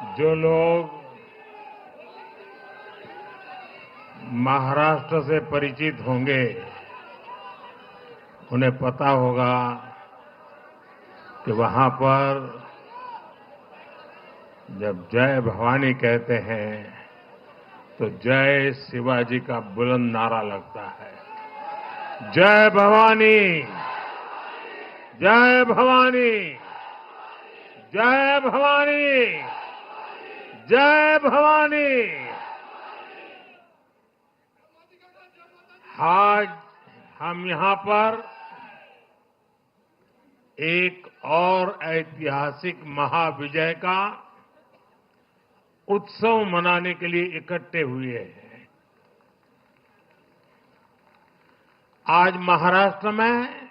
जो लोग महाराष्ट्र से परिचित होंगे उन्हें पता होगा कि वहां पर जब जय भवानी कहते हैं तो जय शिवाजी का बुलंद नारा लगता है। जय भवानी, जय भवानी, जय भवानी, जय भवानी। आज हम यहां पर एक और ऐतिहासिक महाविजय का उत्सव मनाने के लिए इकट्ठे हुए हैं। आज महाराष्ट्र में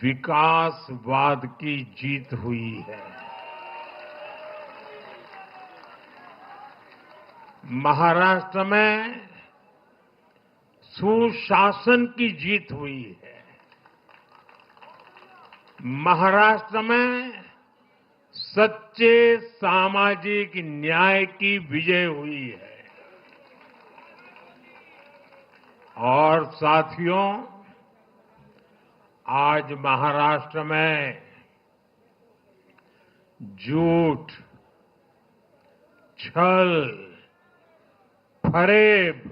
विकासवाद की जीत हुई है। महाराष्ट्र में सुशासन की जीत हुई है। महाराष्ट्र में सच्चे सामाजिक न्याय की विजय हुई है। और साथियों, आज महाराष्ट्र में झूठ, छल, फरेब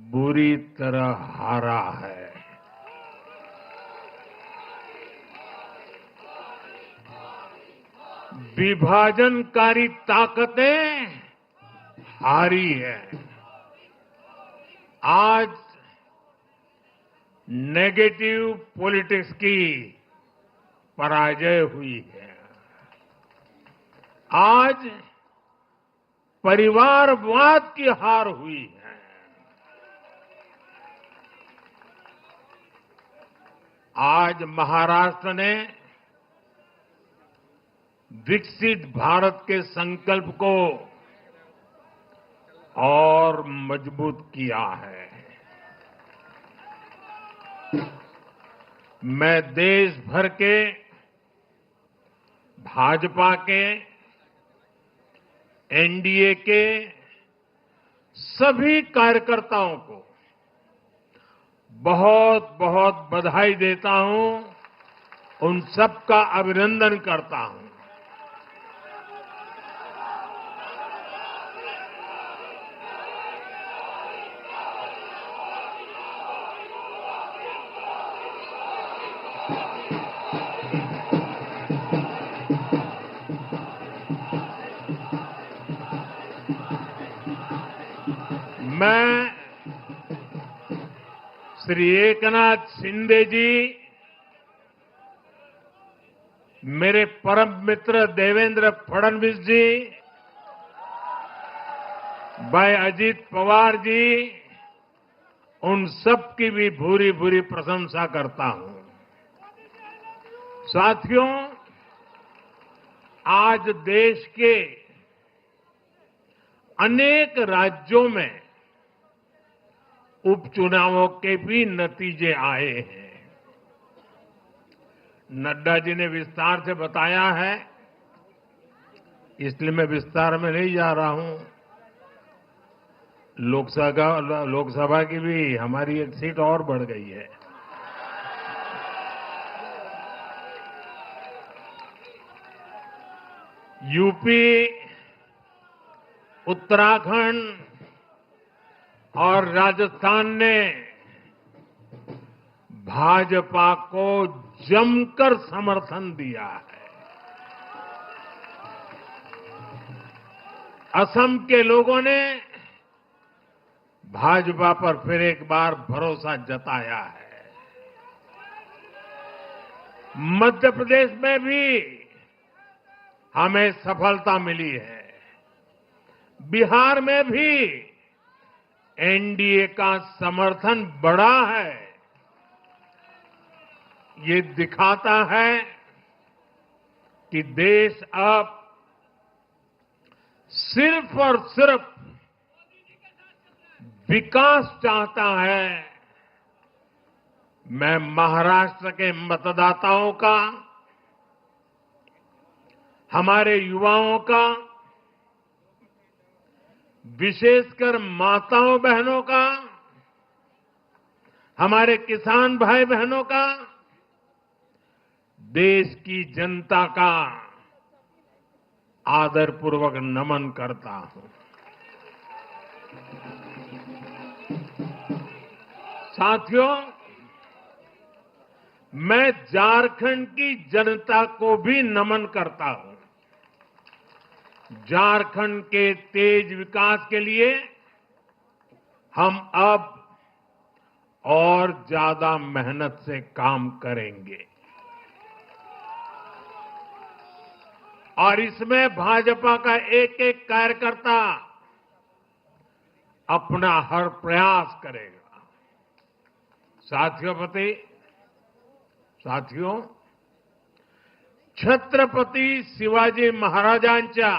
बुरी तरह हारा है। विभाजनकारी ताकतें हारी है। आज नेगेटिव पॉलिटिक्स की पराजय हुई है। आज परिवारवाद की हार हुई है। आज महाराष्ट्र ने विकसित भारत के संकल्प को और मजबूत किया है। मैं देश भर के भाजपा के, एनडीए के सभी कार्यकर्ताओं को बहुत बहुत बधाई देता हूं, उन सबका अभिनंदन करता हूं। मैं श्री एकनाथ शिंदे जी, मेरे परम मित्र देवेंद्र फडणवीस जी, भाई अजीत पवार जी, उन सब की भी भूरी भूरी प्रशंसा करता हूं। साथियों, आज देश के अनेक राज्यों में उपचुनावों के भी नतीजे आए हैं। नड्डा जी ने विस्तार से बताया है, इसलिए मैं विस्तार में नहीं जा रहा हूं। लोकसभा की भी हमारी एक सीट और बढ़ गई है। यूपी, उत्तराखंड और राजस्थान ने भाजपा को जमकर समर्थन दिया है। असम के लोगों ने भाजपा पर फिर एक बार भरोसा जताया है। मध्य प्रदेश में भी हमें सफलता मिली है। बिहार में भी एनडीए का समर्थन बढ़ा है। ये दिखाता है कि देश अब सिर्फ और सिर्फ विकास चाहता है। मैं महाराष्ट्र के मतदाताओं का हमारे युवाओं का, विशेषकर माताओं बहनों का, हमारे किसान भाई बहनों का, देश की जनता का आदरपूर्वक नमन करता हूं। साथियों, मैं झारखंड की जनता को भी नमन करता हूं। झारखंड के तेज विकास के लिए हम अब और ज्यादा मेहनत से काम करेंगे और इसमें भाजपा का एक एक कार्यकर्ता अपना हर प्रयास करेगा। साथियों, छत्रपती शिवाजी महाराजांच्या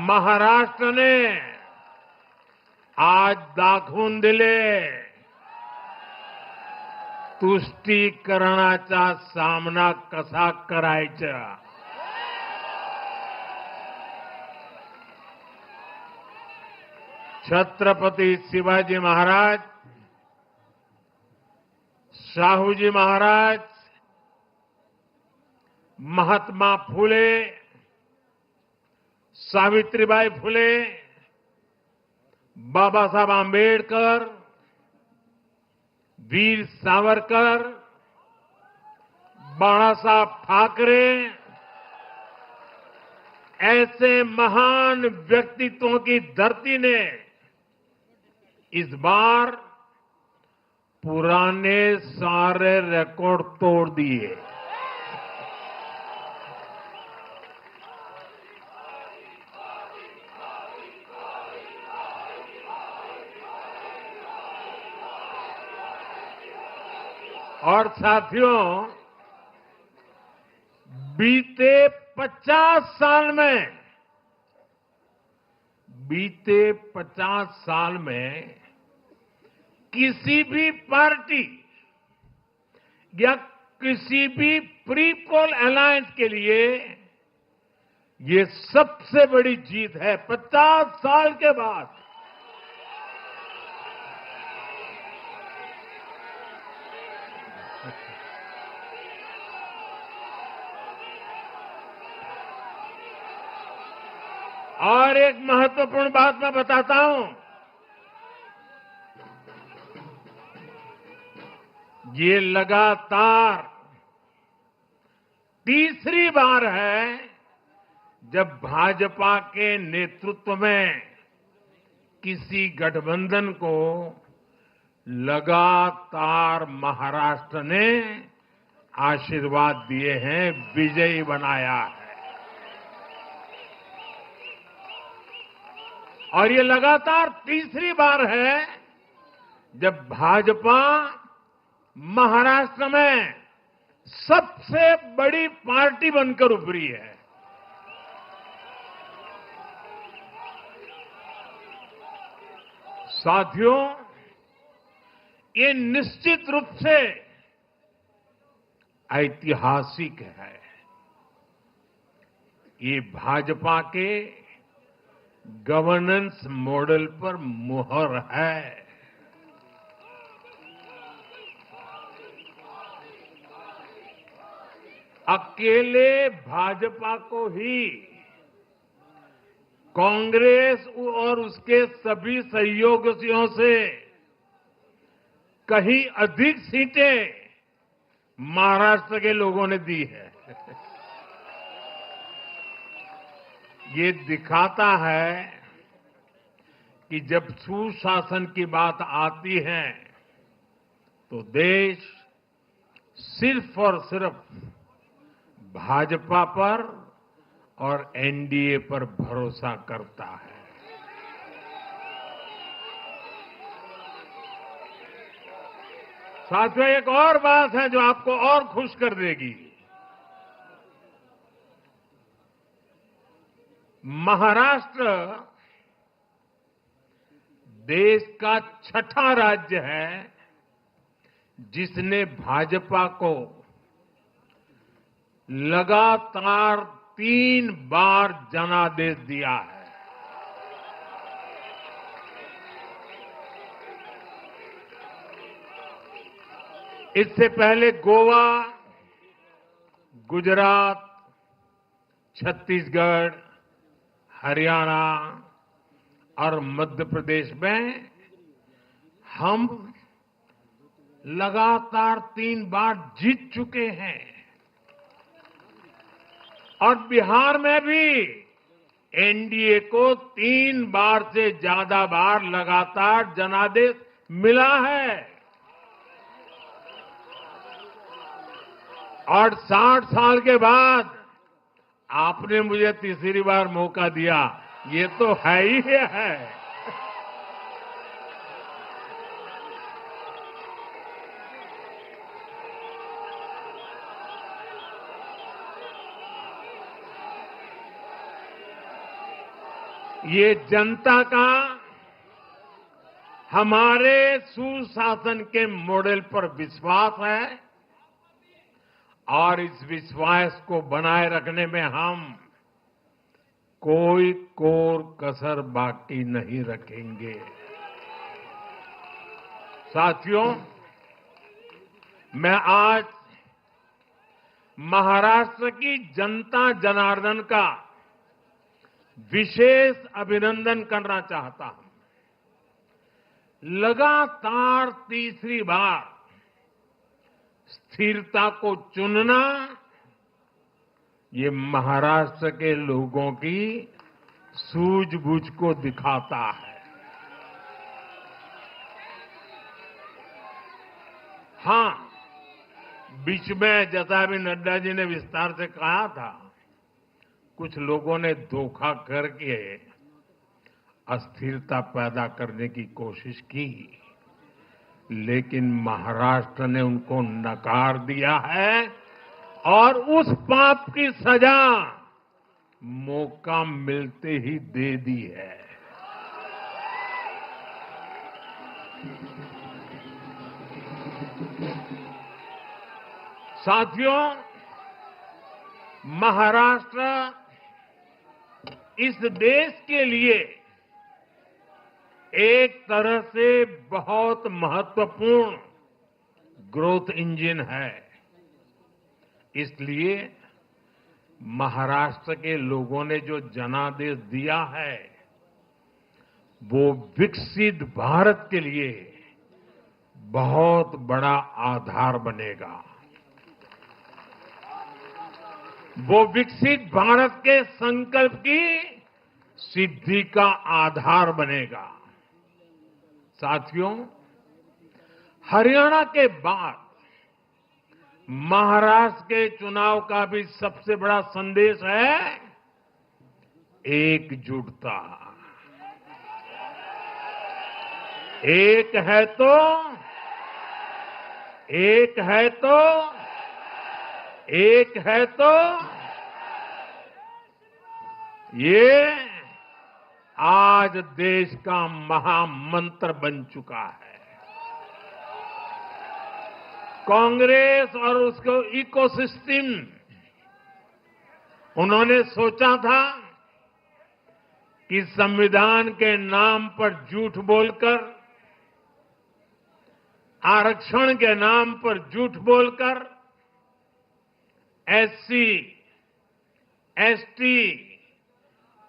महाराष्ट्राने आज दाखवून दिले तुष्टीकरणाचा सामना कसा करायचा। छत्रपती शिवाजी महाराज, शाहूजी महाराज, महात्मा फुले, सावित्रीबाई फुले, बाबा साहब आंबेडकर, वीर सावरकर, बाला साहब ठाकरे, ऐसे महान व्यक्तित्वों की धरती ने इस बार पुराने सारे रिकॉर्ड तोड़ दिए। और साथियों, बीते 50 साल में किसी भी पार्टी या किसी भी प्री पोल अलायंस के लिए ये सबसे बड़ी जीत है। 50 साल के बाद और एक महत्वपूर्ण बात मैं बताता हूं, ये लगातार तीसरी बार है जब भाजपा के नेतृत्व में किसी गठबंधन को लगातार महाराष्ट्र ने आशीर्वाद दिए हैं, विजयी बनाया है। और ये लगातार तीसरी बार है जब भाजपा महाराष्ट्र में सबसे बड़ी पार्टी बनकर उभरी है। साथियों, ये निश्चित रूप से ऐतिहासिक है। ये भाजपा के गवर्नेंस मॉडल पर मुहर है। अकेले भाजपा को ही कांग्रेस और उसके सभी सहयोगियों से कहीं अधिक सीटें महाराष्ट्र के लोगों ने दी है। ये दिखाता है कि जब सुशासन की बात आती है तो देश सिर्फ और सिर्फ भाजपा पर और एनडीए पर भरोसा करता है। साथियों, एक और बात है जो आपको और खुश कर देगी। महाराष्ट्र देश का छठा राज्य है जिसने भाजपा को लगातार 3 बार जनादेश दिया है। इससे पहले गोवा, गुजरात, छत्तीसगढ़, हरियाणा और मध्य प्रदेश में हम लगातार 3 बार जीत चुके हैं और बिहार में भी एनडीए को 3 बार से ज्यादा बार लगातार जनादेश मिला है और 60 साल के बाद आपने मुझे तीसरी बार मौका दिया, ये तो है ही है। ये जनता का हमारे सुशासन के मॉडल पर विश्वास है और इस विश्वास को बनाए रखने में हम कोई कोर कसर बाकी नहीं रखेंगे। साथियों, मैं आज महाराष्ट्र की जनता जनार्दन का विशेष अभिनंदन करना चाहता हूं। लगातार तीसरी बार स्थिरता को चुनना, ये महाराष्ट्र के लोगों की सूझबूझ को दिखाता है। हां, बीच में जैसा अभी नड्डा जी ने विस्तार से कहा था, कुछ लोगों ने धोखा करके अस्थिरता पैदा करने की कोशिश की, लेकिन महाराष्ट्र ने उनको नकार दिया है और उस पाप की सजा मौका मिलते ही दे दी है। साथियों, महाराष्ट्र इस देश के लिए एक तरह से बहुत महत्वपूर्ण ग्रोथ इंजन है। इसलिए महाराष्ट्र के लोगों ने जो जनादेश दिया है, वो विकसित भारत के लिए बहुत बड़ा आधार बनेगा। वो विकसित भारत के संकल्प की सिद्धि का आधार बनेगा। साथियों, हरियाणा के बाद महाराष्ट्र के चुनाव का भी सबसे बड़ा संदेश है एकजुटता। एक है तो एक है तो एक है तो ये आज देश का महामंत्र बन चुका है। कांग्रेस और उसको इकोसिस्टम, उन्होंने सोचा था कि संविधान के नाम पर झूठ बोलकर, आरक्षण के नाम पर झूठ बोलकर एससी, एसटी,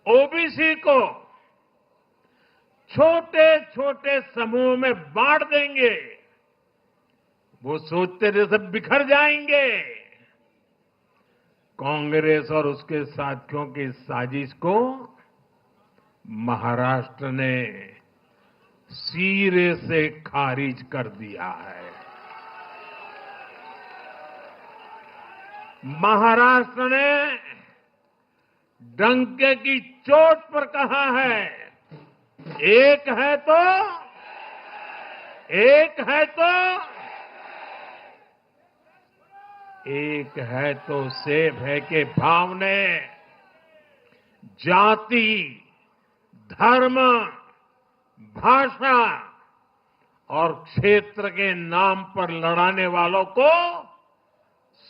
ओबीसी को छोटे छोटे समूह में बांट देंगे। वो सोचते थे सब बिखर जाएंगे। कांग्रेस और उसके साथियों की साजिश को महाराष्ट्र ने सिरे से खारिज कर दिया है। महाराष्ट्र ने डंके की चोट पर कहा है, एक है तो एक है तो एक है तो सेफ है के भाव ने जाति, धर्म, भाषा और क्षेत्र के नाम पर लड़ाने वालों को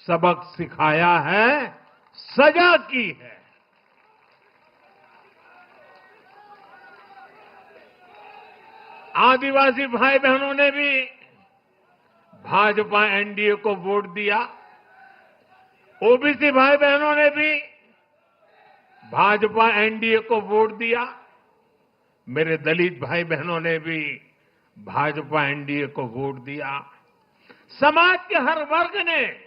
सबक सिखाया है, सजा की है। आदिवासी भाई बहनों ने भी भाजपा एनडीए को वोट दिया। ओबीसी भाई बहनों ने भी भाजपा एनडीए को वोट दिया। मेरे दलित भाई बहनों ने भी भाजपा एनडीए को वोट दिया। समाज के हर वर्ग ने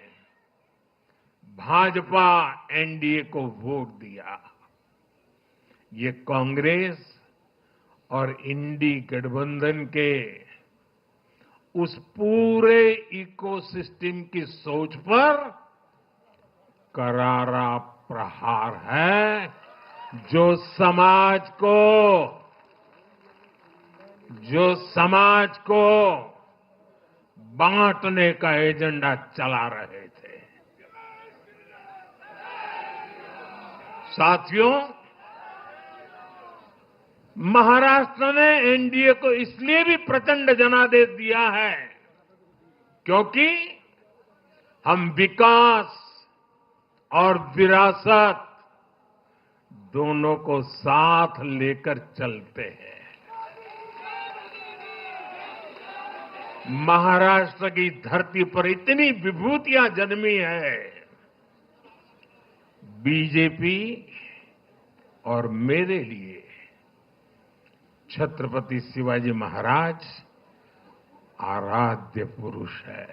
भाजपा एनडीए को वोट दिया। ये कांग्रेस और इंडी गठबंधन के उस पूरे इकोसिस्टम की सोच पर करारा प्रहार है, जो समाज को बांटने का एजेंडा चला रहे थे। साथियों, महाराष्ट्र ने एनडीए को इसलिए भी प्रचंड जनादेश दिया है क्योंकि हम विकास और विरासत दोनों को साथ लेकर चलते हैं। महाराष्ट्र की धरती पर इतनी विभूतियां जन्मी है। बीजेपी और मेरे लिए छत्रपति शिवाजी महाराज आराध्य पुरुष है।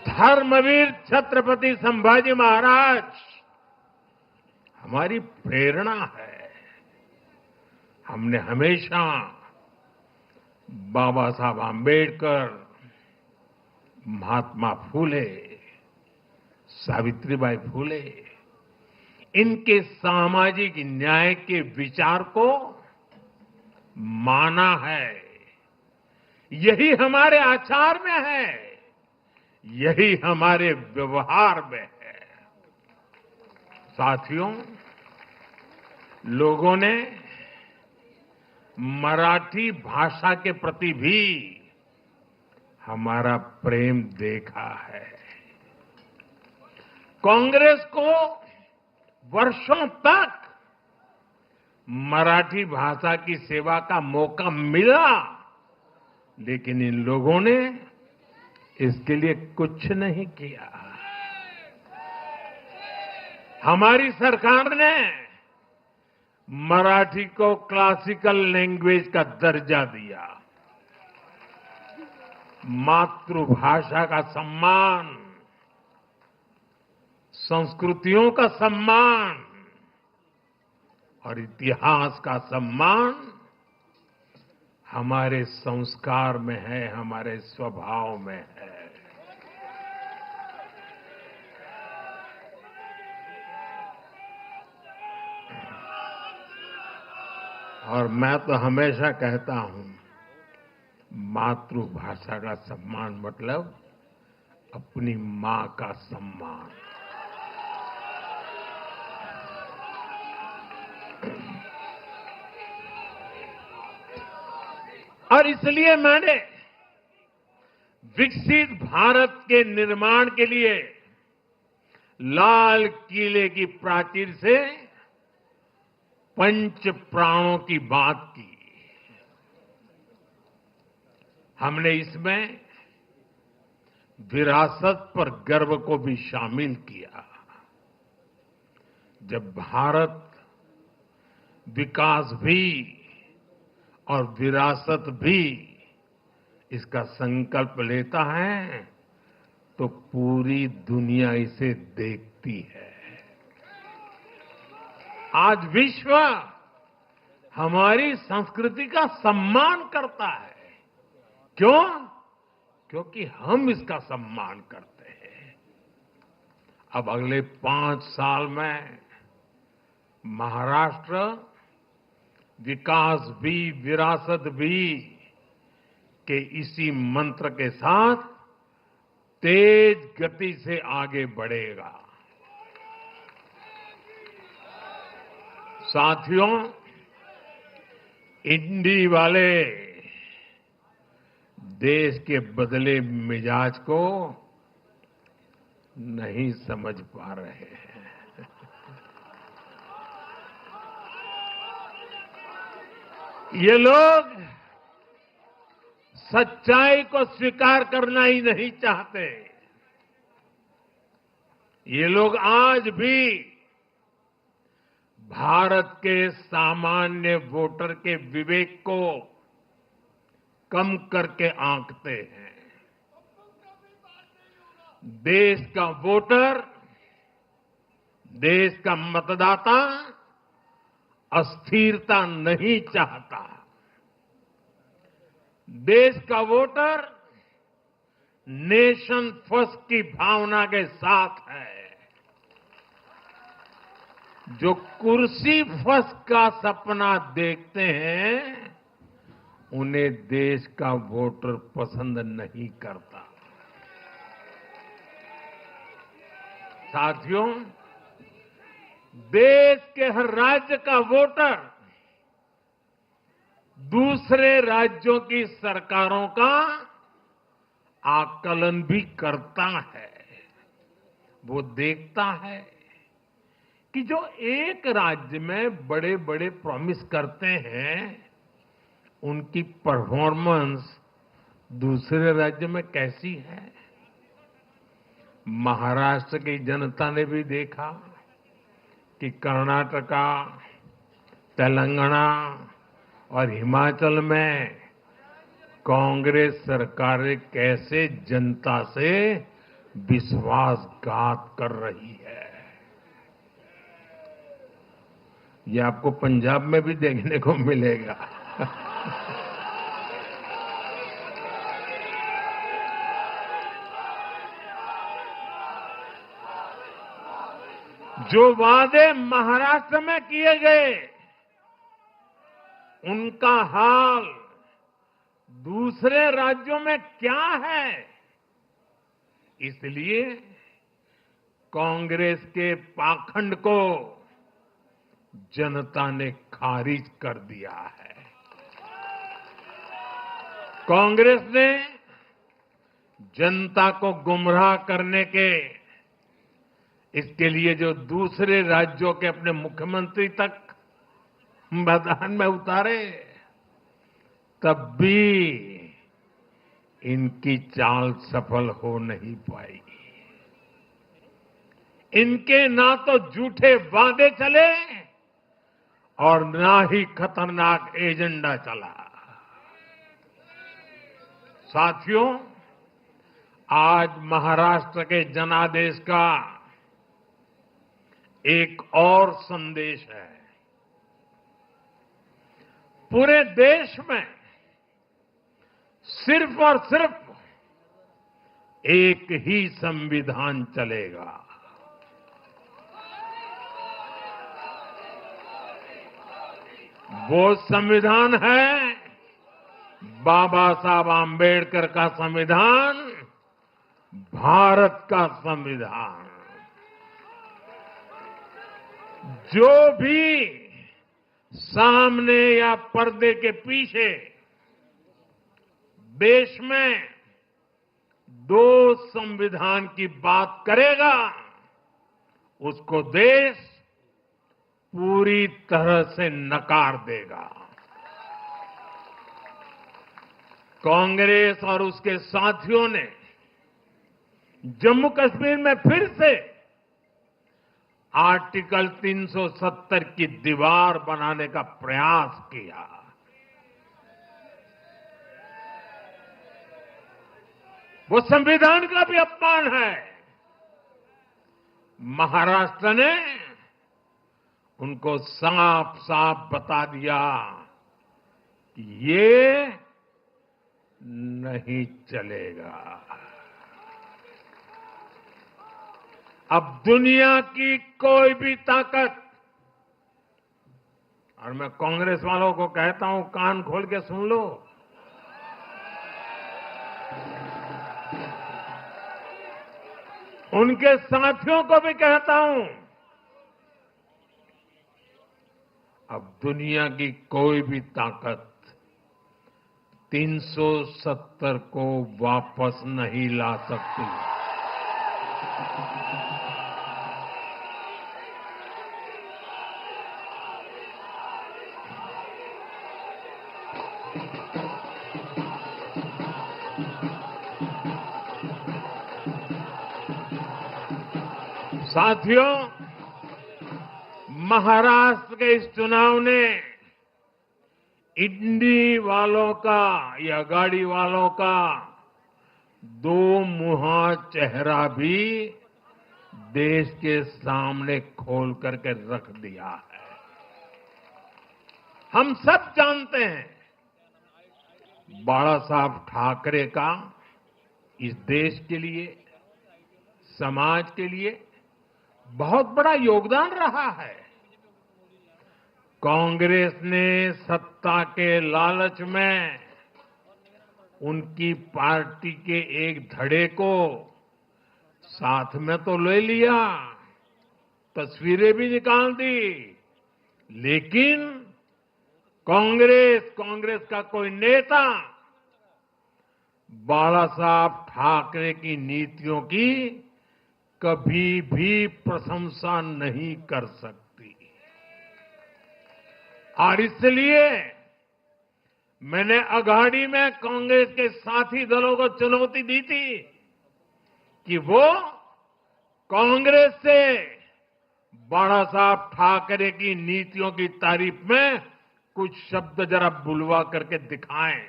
धर्मवीर छत्रपति संभाजी महाराज हमारी प्रेरणा है। हमने हमेशा बाबा साहब आंबेडकर, महात्मा फूले, सावित्रीबाई फूले, इनके सामाजिक न्याय के विचार को माना है। यही हमारे आचार में है, यही हमारे व्यवहार में है। साथियों, लोगों ने मराठी भाषा के प्रति भी हमारा प्रेम देखा है। कांग्रेस को वर्षों तक मराठी भाषा की सेवा का मौका मिला, लेकिन इन लोगों ने इसके लिए कुछ नहीं किया। हमारी सरकार ने मराठी को क्लासिकल लैंग्वेज का दर्जा दिया। मातृभाषा का सम्मान, संस्कृतियों का सम्मान और इतिहास का सम्मान हमारे संस्कार में है, हमारे स्वभाव में है। और मैं तो हमेशा कहता हूं, मातृभाषा का सम्मान मतलब अपनी मां का सम्मान। और इसलिए मैंने विकसित भारत के निर्माण के लिए लाल किले की प्राचीर से पंच प्राणों की बात की। हमने इसमें विरासत पर गर्व को भी शामिल किया। जब भारत विकास भी और विरासत भी इसका संकल्प लेता है तो पूरी दुनिया इसे देखती है। आज विश्व हमारी संस्कृति का सम्मान करता है। क्यों? क्योंकि हम इसका सम्मान करते हैं। अब अगले 5 साल में महाराष्ट्र विकास भी विरासत भी के इसी मंत्र के साथ तेज गति से आगे बढ़ेगा। साथियों, इंडी वाले देश के बदले मिजाज को नहीं समझ पा रहे हैं। ये लोग सच्चाई को स्वीकार करना ही नहीं चाहते। ये लोग आज भी भारत के सामान्य वोटर के विवेक को कम करके आंकते हैं। देश का वोटर, देश का मतदाता अस्थिरता नहीं चाहता। देश का वोटर नेशन फर्स्ट की भावना के साथ है। जो कुर्सी फर्स्ट का सपना देखते हैं, उन्हें देश का वोटर पसंद नहीं करता। साथियों, देश के हर राज्य का वोटर दूसरे राज्यों की सरकारों का आकलन भी करता है। वो देखता है कि जो एक राज्य में बड़े बड़े प्रॉमिस करते हैं, उनकी परफॉर्मेंस दूसरे राज्य में कैसी है। महाराष्ट्र की जनता ने भी देखा कि कर्नाटका, तेलंगाना और हिमाचल में कांग्रेस सरकारें कैसे जनता से विश्वासघात कर रही है। ये आपको पंजाब में भी देखने को मिलेगा। जो वादे महाराष्ट्र में किए गए, उनका हाल दूसरे राज्यों में क्या है। इसलिए कांग्रेस के पाखंड को जनता ने खारिज कर दिया है। कांग्रेस ने जनता को गुमराह करने के इसके लिए जो दूसरे राज्यों के अपने मुख्यमंत्री तक मैदान में उतारे, तब भी इनकी चाल सफल हो नहीं पाई। इनके ना तो झूठे वादे चले और ना ही खतरनाक एजेंडा चला। साथियों, आज महाराष्ट्र के जनादेश का एक और संदेश है। पूरे देश में सिर्फ और सिर्फ एक ही संविधान चलेगा। वो संविधान है बाबा साहब आम्बेडकर का संविधान, भारत का संविधान। जो भी सामने या पर्दे के पीछे देश में दो संविधान की बात करेगा, उसको देश पूरी तरह से नकार देगा। कांग्रेस और उसके साथियों ने जम्मू कश्मीर में फिर से आर्टिकल 370 की दीवार बनाने का प्रयास किया। वो संविधान का भी अपमान है। महाराष्ट्र ने उनको साफ साफ बता दिया कि ये नहीं चलेगा। अब दुनिया की कोई भी ताकत, और मैं कांग्रेस वालों को कहता हूं, कान खोल के सुन लो, उनके साथियों को भी कहता हूं, अब दुनिया की कोई भी ताकत 370 को वापस नहीं ला सकती। साथियों, महाराष्ट्र के इस चुनाव ने इंडी वालों का या गाड़ी वालों का दो मुहा चेहरा भी देश के सामने खोल करके रख दिया है। हम सब जानते हैं बाला साहब ठाकरे का इस देश के लिए, समाज के लिए बहुत बड़ा योगदान रहा है। कांग्रेस ने सत्ता के लालच में उनकी पार्टी के एक धड़े को साथ में तो ले लिया, तस्वीरें भी निकाल दी, लेकिन कांग्रेस का कोई नेता बाला साहब ठाकरे की नीतियों की कभी भी प्रशंसा नहीं कर सकती। और इसलिए मैंने अघाड़ी में कांग्रेस के साथी दलों को चुनौती दी थी कि वो कांग्रेस से बाला साहब ठाकरे की नीतियों की तारीफ में कुछ शब्द जरा बुलवा करके दिखाएं।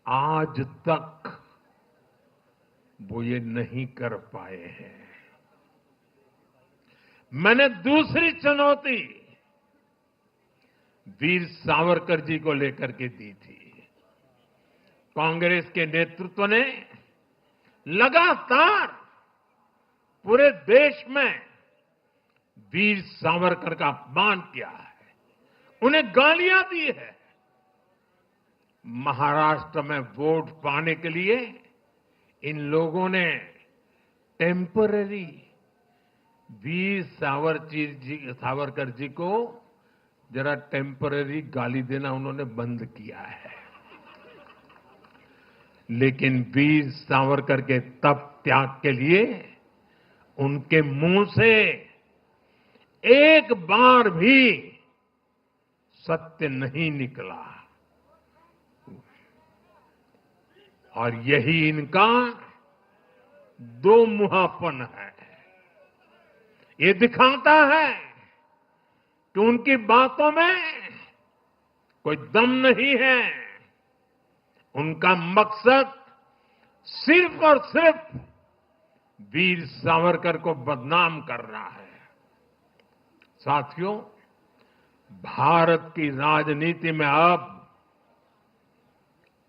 आज तक वो ये नहीं कर पाए हैं। मैंने दूसरी चुनौती वीर सावरकर जी को लेकर के दी थी। कांग्रेस के नेतृत्व ने लगातार पूरे देश में वीर सावरकर का अपमान किया है, उन्हें गालियां दी है। महाराष्ट्र में वोट पाने के लिए इन लोगों ने टेम्पररी वीर सावरकर जी को जरा टेम्पररी गाली देना उन्होंने बंद किया है। लेकिन वीर सावरकर के तप त्याग के लिए उनके मुंह से एक बार भी सत्य नहीं निकला, और यही इनका दो मुहापन है। ये दिखाता है कि उनकी बातों में कोई दम नहीं है। उनका मकसद सिर्फ और सिर्फ वीर सावरकर को बदनाम करना है। साथियों, भारत की राजनीति में अब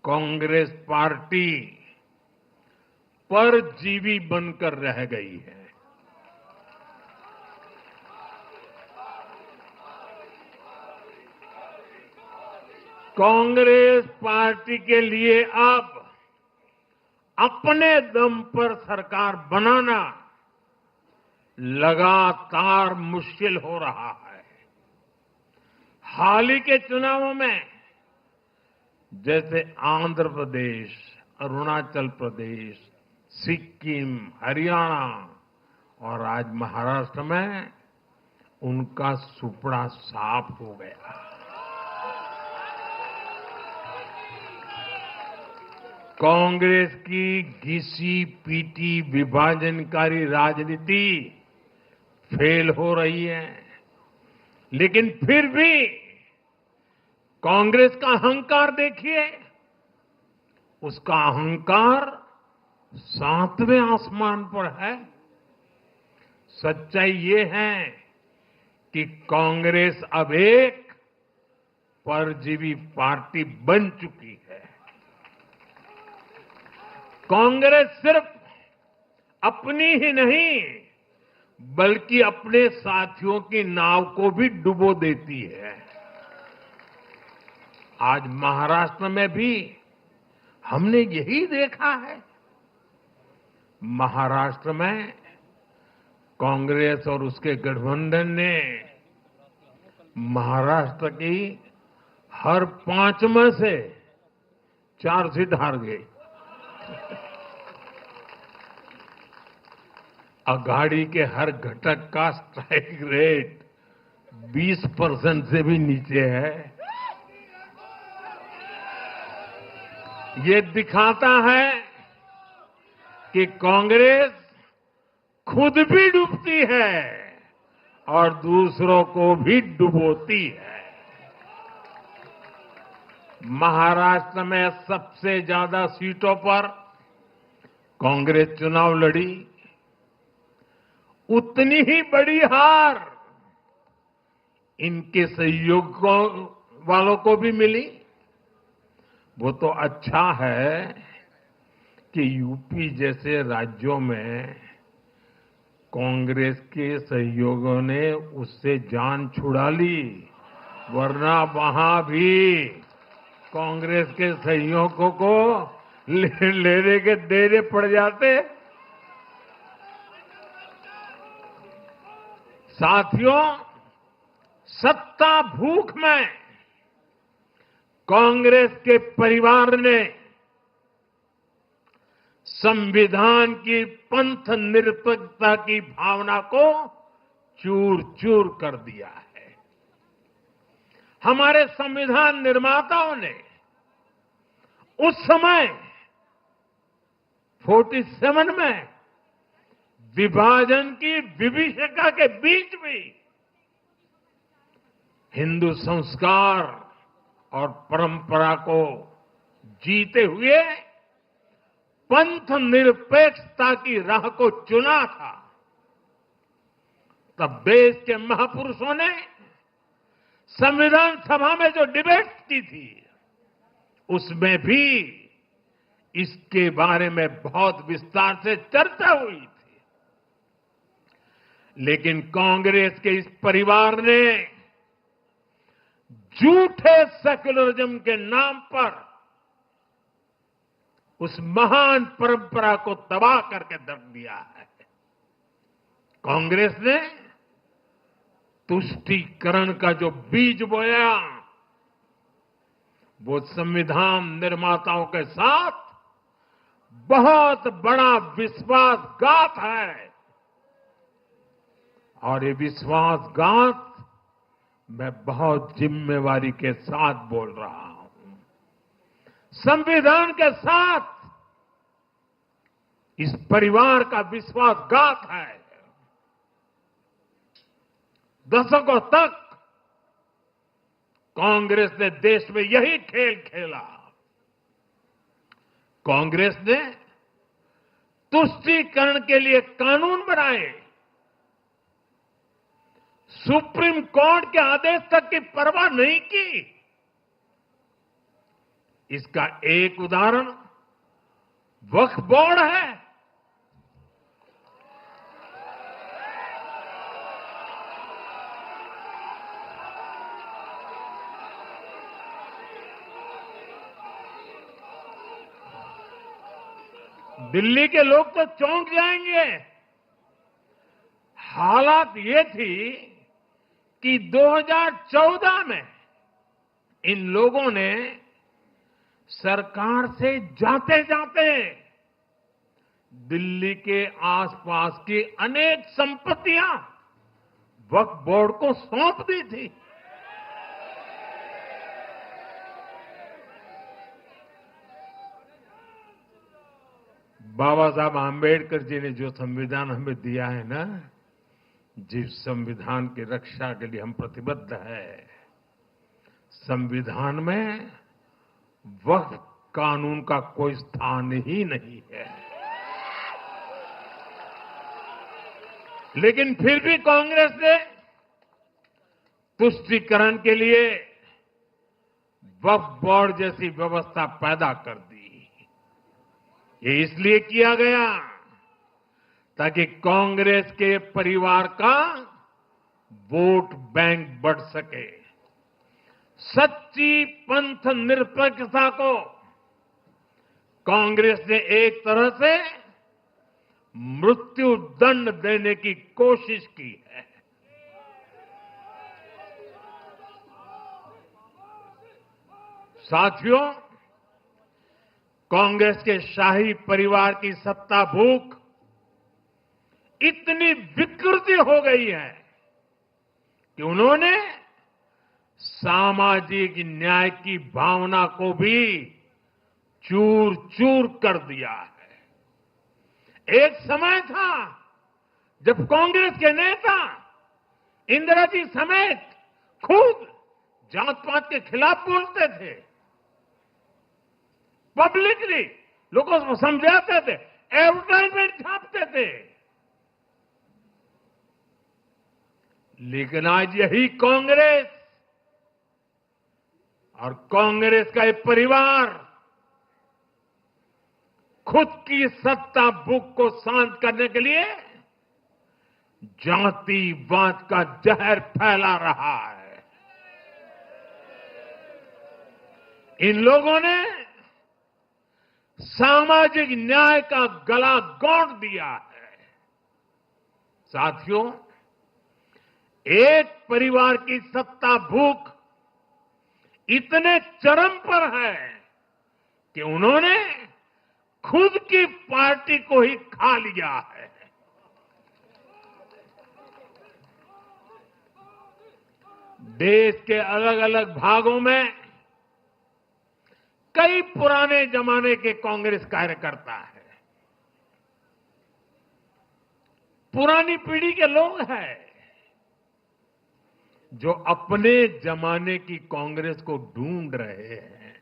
कांग्रेस पार्टी परजीवी बनकर रह गई है। कांग्रेस पार्टी के लिए अब अपने दम पर सरकार बनाना लगातार मुश्किल हो रहा है। हाल ही के चुनावों में जैसे आंध्र प्रदेश, अरुणाचल प्रदेश, सिक्किम, हरियाणा और आज महाराष्ट्र में उनका सुपड़ा साफ हो गया। कांग्रेस की घिसी पीटी विभाजनकारी राजनीति फेल हो रही है, लेकिन फिर भी कांग्रेस का अहंकार देखिए। उसका अहंकार 7वें आसमान पर है। सच्चाई ये है कि कांग्रेस अब एक परजीवी पार्टी बन चुकी है। कांग्रेस सिर्फ अपनी ही नहीं बल्कि अपने साथियों की नाव को भी डुबो देती है। आज महाराष्ट्र में भी हमने यही देखा है। महाराष्ट्र में कांग्रेस और उसके गठबंधन ने महाराष्ट्र की हर 5 में से 4 सीट हार गई। अघाड़ी के हर घटक का स्ट्राइक रेट 20% से भी नीचे है। ये दिखाता है कि कांग्रेस खुद भी डूबती है और दूसरों को भी डुबोती है। महाराष्ट्र में सबसे ज्यादा सीटों पर कांग्रेस चुनाव लड़ी, उतनी ही बड़ी हार इनके सहयोग वालों को भी मिली। वो तो अच्छा है कि यूपी जैसे राज्यों में कांग्रेस के सहयोगियों ने उससे जान छुड़ा ली, वरना वहां भी कांग्रेस के सहयोगियों को लेने के देने पड़ जाते। साथियों, सत्ता भूख में कांग्रेस के परिवार ने संविधान की पंथ निरपेक्षता की भावना को चूर चूर कर दिया है। हमारे संविधान निर्माताओं ने उस समय 47 में विभाजन की विभीषिका के बीच भी हिंदू संस्कार और परंपरा को जीते हुए पंथ निरपेक्षता की राह को चुना था। तब देश के महापुरुषों ने संविधान सभा में जो डिबेट की थी, उसमें भी इसके बारे में बहुत विस्तार से चर्चा हुई थी। लेकिन कांग्रेस के इस परिवार ने झूठे सेक्युलरिज्म के नाम पर उस महान परंपरा को तबाह करके रख दिया है। कांग्रेस ने तुष्टीकरण का जो बीज बोया, वो संविधान निर्माताओं के साथ बहुत बड़ा विश्वासघात है। और ये विश्वासघात मैं बहुत जिम्मेवारी के साथ बोल रहा हूं। संविधान के साथ इस परिवार का विश्वासघात है। दशकों तक कांग्रेस ने देश में यही खेल खेला। कांग्रेस ने तुष्टीकरण के लिए कानून बनाए, सुप्रीम कोर्ट के आदेश तक की परवाह नहीं की। इसका एक उदाहरण वक्फ बोर्ड है। दिल्ली के लोग तो चौंक जाएंगे। हालात ये थी कि 2014 में इन लोगों ने सरकार से जाते जाते दिल्ली के आसपास की अनेक संपत्तियां वक्फ बोर्ड को सौंप दी थी। बाबा साहब आंबेडकर जी ने जो संविधान हमें दिया है ना, जिस संविधान की रक्षा के लिए हम प्रतिबद्ध है, संविधान में वक्फ कानून का कोई स्थान ही नहीं है। लेकिन फिर भी कांग्रेस ने तुष्टीकरण के लिए वक्फ बोर्ड जैसी व्यवस्था पैदा कर दी। ये इसलिए किया गया ताकि कांग्रेस के परिवार का वोट बैंक बढ़ सके। सच्ची पंथ निरपेक्षता को कांग्रेस ने एक तरह से मृत्यु दंड देने की कोशिश की है। साथियों, कांग्रेस के शाही परिवार की सत्ता भूख इतनी विकृति हो गई है कि उन्होंने सामाजिक न्याय की भावना को भी चूर चूर कर दिया है। एक समय था जब कांग्रेस के नेता इंदिरा जी समेत खुद जात पात के खिलाफ बोलते थे, पब्लिकली लोगों को समझाते थे, एडवर्टाइजमेंट छापते थे। लेकिन आज यही कांग्रेस और कांग्रेस का एक परिवार खुद की सत्ता भूख को शांत करने के लिए जातिवाद का जहर फैला रहा है। इन लोगों ने सामाजिक न्याय का गला घोंट दिया है। साथियों, एक परिवार की सत्ता भूख इतने चरम पर है कि उन्होंने खुद की पार्टी को ही खा लिया है। देश के अलग अलग भागों में कई पुराने जमाने के कांग्रेस कार्यकर्ता हैं, पुरानी पीढ़ी के लोग हैं जो अपने जमाने की कांग्रेस को ढूंढ रहे हैं।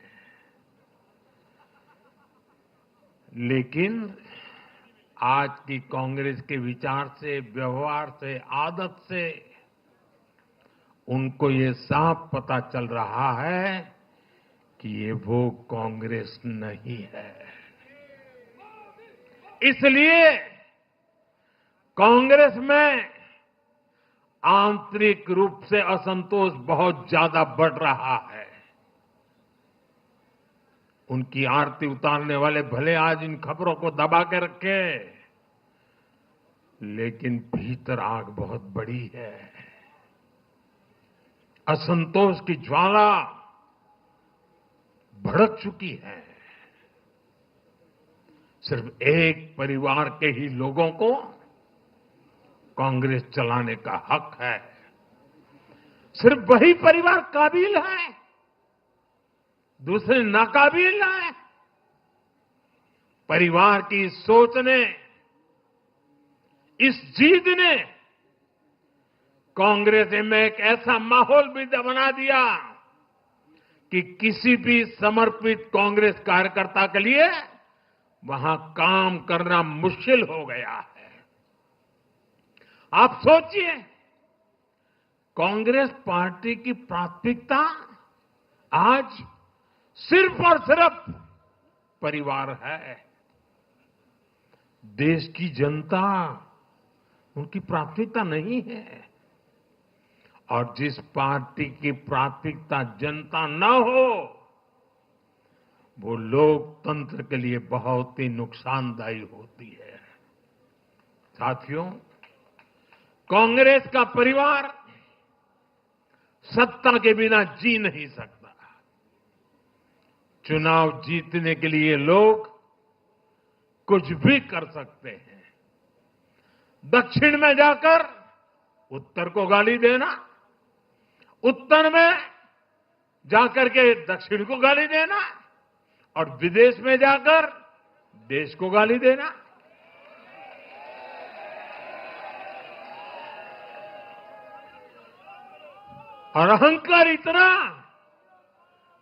लेकिन आज की कांग्रेस के विचार से, व्यवहार से, आदत से उनको ये साफ पता चल रहा है कि ये वो कांग्रेस नहीं है। इसलिए कांग्रेस में आंतरिक रूप से असंतोष बहुत ज्यादा बढ़ रहा है। उनकी आरती उतारने वाले भले आज इन खबरों को दबा के रखे, लेकिन भीतर आग बहुत बड़ी है। असंतोष की ज्वाला भड़क चुकी है। सिर्फ एक परिवार के ही लोगों को कांग्रेस चलाने का हक है। सिर्फ वही परिवार काबिल है, दूसरे नाकाबिल हैं। परिवार की सोच ने, इस जीत ने कांग्रेस में एक ऐसा माहौल भी बना दिया कि किसी भी समर्पित कांग्रेस कार्यकर्ता के लिए वहां काम करना मुश्किल हो गया है। आप सोचिए, कांग्रेस पार्टी की प्राथमिकता आज सिर्फ और सिर्फ परिवार है। देश की जनता उनकी प्राथमिकता नहीं है। और जिस पार्टी की प्राथमिकता जनता न हो, वो लोकतंत्र के लिए बहुत ही नुकसानदायी होती है। साथियों, कांग्रेस का परिवार सत्ता के बिना जी नहीं सकता। चुनाव जीतने के लिए लोग कुछ भी कर सकते हैं। दक्षिण में जाकर उत्तर को गाली देना, उत्तर में जाकर के दक्षिण को गाली देना और विदेश में जाकर देश को गाली देना। और अहंकार इतना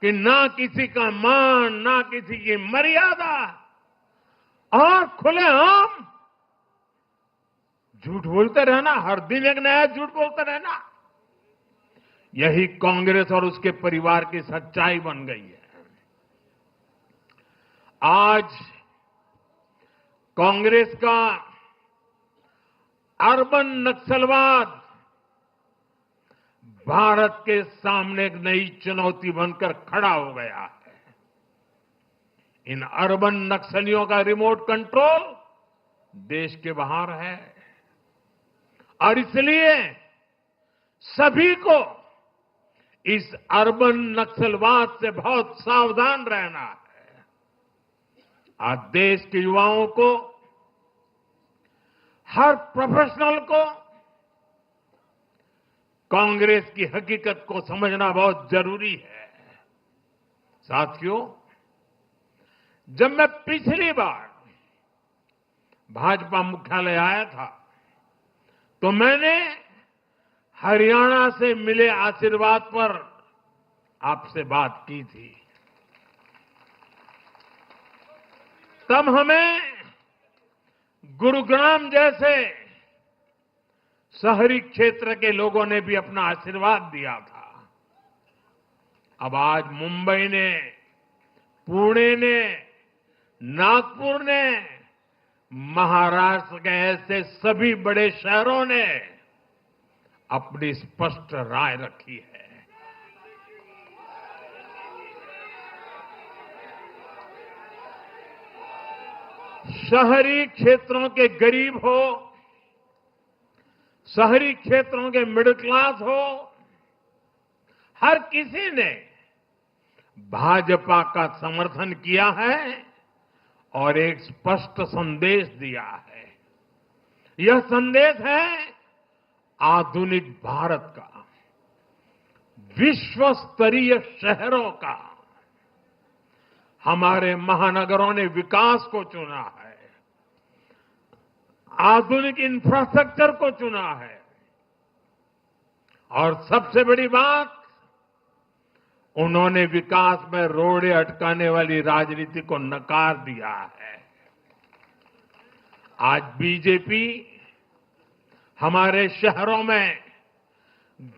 कि ना किसी का मान, ना किसी की मर्यादा, और खुलेआम झूठ बोलते रहना, हर दिन एक नया झूठ बोलते रहना। यही कांग्रेस और उसके परिवार की सच्चाई बन गई है। आज कांग्रेस का अर्बन नक्सलवाद भारत के सामने एक नई चुनौती बनकर खड़ा हो गया है। इन अर्बन नक्सलियों का रिमोट कंट्रोल देश के बाहर है और इसलिए सभी को इस अर्बन नक्सलवाद से बहुत सावधान रहना है। आज देश के युवाओं को, हर प्रोफेशनल को कांग्रेस की हकीकत को समझना बहुत जरूरी है। साथियों, जब मैं पिछली बार भाजपा मुख्यालय आया था तो मैंने हरियाणा से मिले आशीर्वाद पर आपसे बात की थी। तब हमें गुरुग्राम जैसे शहरी क्षेत्र के लोगों ने भी अपना आशीर्वाद दिया था। अब आज मुंबई ने, पुणे ने, नागपुर ने, महाराष्ट्र के ऐसे सभी बड़े शहरों ने अपनी स्पष्ट राय रखी है। शहरी क्षेत्रों के गरीब हो, शहरी क्षेत्रों के मिडिल क्लास हो, हर किसी ने भाजपा का समर्थन किया है और एक स्पष्ट संदेश दिया है। यह संदेश है आधुनिक भारत का, विश्व स्तरीय शहरों का। हमारे महानगरों ने विकास को चुना है, आधुनिक इंफ्रास्ट्रक्चर को चुना है और सबसे बड़ी बात, उन्होंने विकास में रोड़े अटकाने वाली राजनीति को नकार दिया है। आज बीजेपी हमारे शहरों में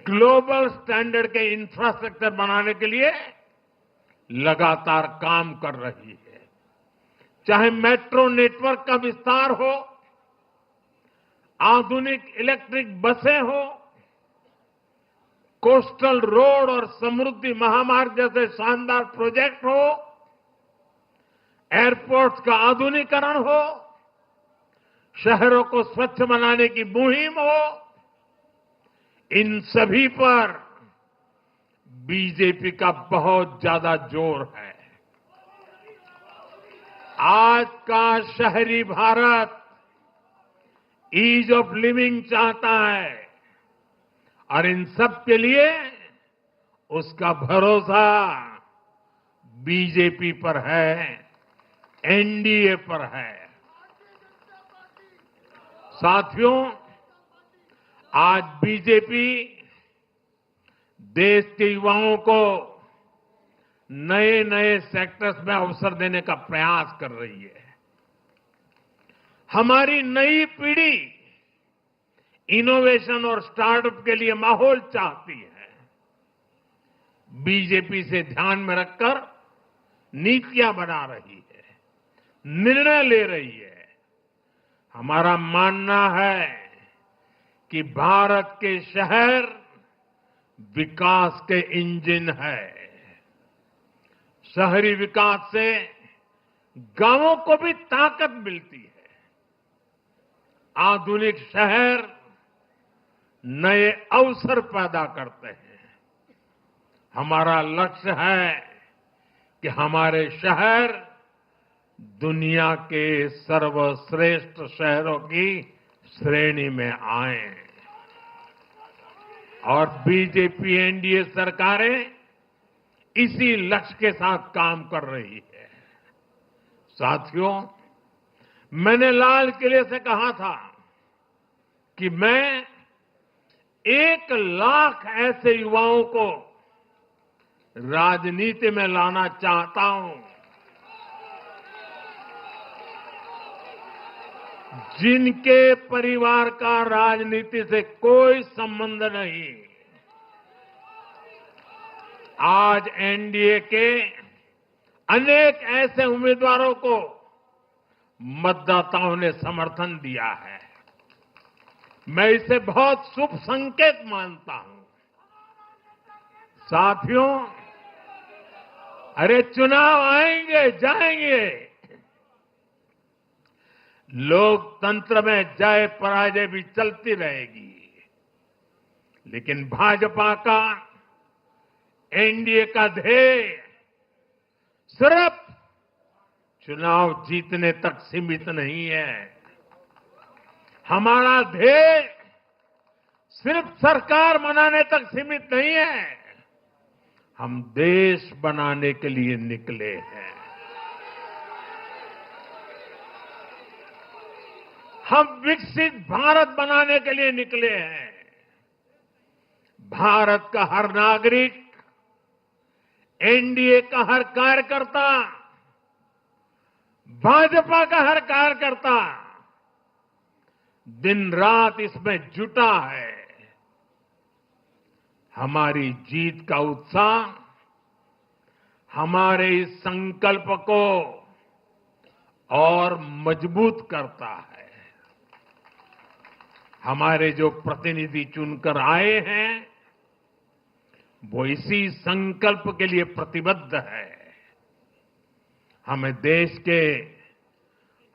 ग्लोबल स्टैंडर्ड के इंफ्रास्ट्रक्चर बनाने के लिए लगातार काम कर रही है। चाहे मेट्रो नेटवर्क का विस्तार हो, आधुनिक इलेक्ट्रिक बसें हो, कोस्टल रोड और समृद्धि महामार्ग जैसे शानदार प्रोजेक्ट हो, एयरपोर्ट्स का आधुनिकीकरण हो, शहरों को स्वच्छ बनाने की मुहिम हो, इन सभी पर बीजेपी का बहुत ज्यादा जोर है। आज का शहरी भारत ईज ऑफ लिविंग चाहता है और इन सब के लिए उसका भरोसा बीजेपी पर है, एनडीए पर है। साथियों, आज बीजेपी देश के युवाओं को नए नए सेक्टर्स में अवसर देने का प्रयास कर रही है। हमारी नई पीढ़ी इनोवेशन और स्टार्टअप के लिए माहौल चाहती है। बीजेपी से ध्यान में रखकर नीतियां बना रही है, निर्णय ले रही है। हमारा मानना है कि भारत के शहर विकास के इंजन है। शहरी विकास से गांवों को भी ताकत मिलती है। आधुनिक शहर नए अवसर पैदा करते हैं। हमारा लक्ष्य है कि हमारे शहर दुनिया के सर्वश्रेष्ठ शहरों की श्रेणी में आए और बीजेपी एनडीए सरकारें इसी लक्ष्य के साथ काम कर रही है। साथियों, मैंने लाल किले से कहा था कि मैं 1 लाख ऐसे युवाओं को राजनीति में लाना चाहता हूं जिनके परिवार का राजनीति से कोई संबंध नहीं। आज एनडीए के अनेक ऐसे उम्मीदवारों को मतदाताओं ने समर्थन दिया है। मैं इसे बहुत शुभ संकेत मानता हूं। साथियों, अरे चुनाव आएंगे जाएंगे, लोकतंत्र में जय पराजय भी चलती रहेगी, लेकिन भाजपा का एनडीए का ध्येय सिर्फ चुनाव जीतने तक सीमित नहीं है। हमारा ध्येय सिर्फ सरकार बनाने तक सीमित नहीं है। हम देश बनाने के लिए निकले हैं। हम विकसित भारत बनाने के लिए निकले हैं। भारत का हर नागरिक, एनडीए का हर कार्यकर्ता, भाजपा का हर कार्यकर्ता दिन रात इसमें जुटा है। हमारी जीत का उत्साह हमारे इस संकल्प को और मजबूत करता है। हमारे जो प्रतिनिधि चुनकर आए हैं वो इसी संकल्प के लिए प्रतिबद्ध है। हमें देश के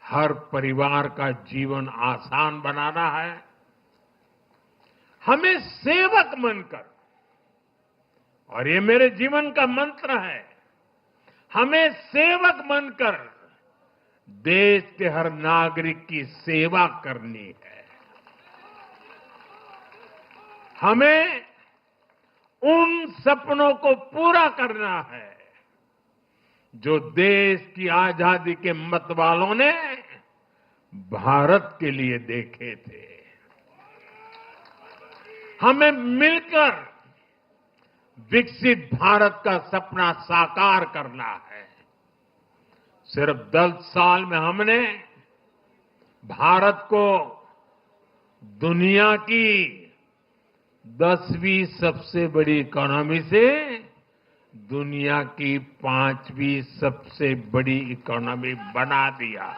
हर परिवार का जीवन आसान बनाना है। हमें सेवक बनकर, और ये मेरे जीवन का मंत्र है, हमें सेवक बनकर देश के हर नागरिक की सेवा करनी है। हमें उन सपनों को पूरा करना है जो देश की आजादी के मतवालों ने भारत के लिए देखे थे। हमें मिलकर विकसित भारत का सपना साकार करना है। सिर्फ 10 साल में हमने भारत को दुनिया की 10वीं सबसे बड़ी इकोनॉमी से दुनिया की 5वीं सबसे बड़ी इकोनॉमी बना दिया।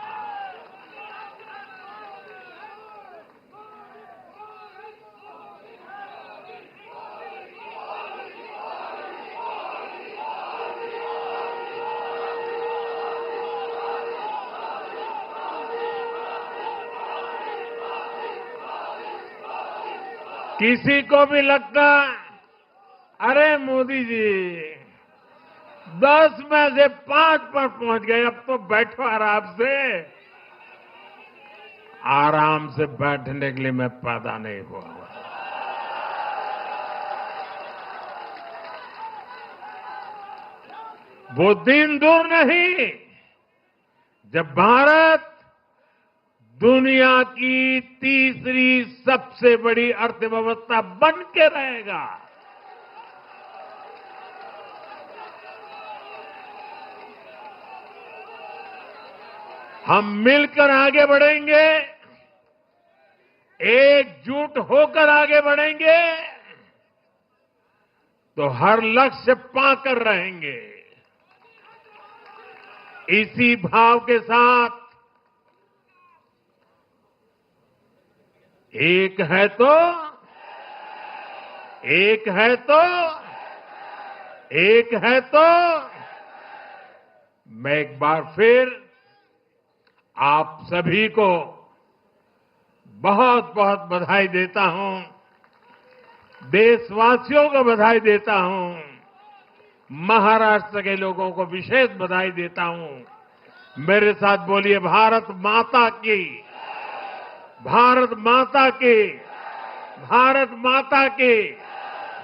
किसी को भी लगता, अरे मोदी जी 10 में से 5 पर पहुंच गए, अब तो बैठो आराम से। आराम से बैठने के लिए मैं पैदा नहीं हुआ। वो दिन दूर नहीं जब भारत दुनिया की तीसरी सबसे बड़ी अर्थव्यवस्था बन के रहेगा। हम मिलकर आगे बढ़ेंगे, एकजुट होकर आगे बढ़ेंगे तो हर लक्ष्य पाकर रहेंगे। इसी भाव के साथ एक है तो मैं एक बार फिर आप सभी को बहुत बहुत बधाई देता हूं, देशवासियों को बधाई देता हूं, महाराष्ट्र के लोगों को विशेष बधाई देता हूं। मेरे साथ बोलिए, भारत माता की, भारत माता की, भारत माता की,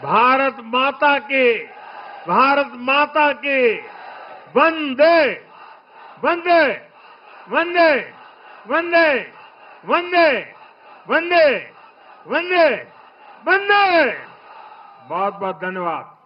भारत माता की, भारत माता की। वंदे वंदे वंदे वंदे वंदे वंदे वंदे वंदे। बहुत बहुत धन्यवाद।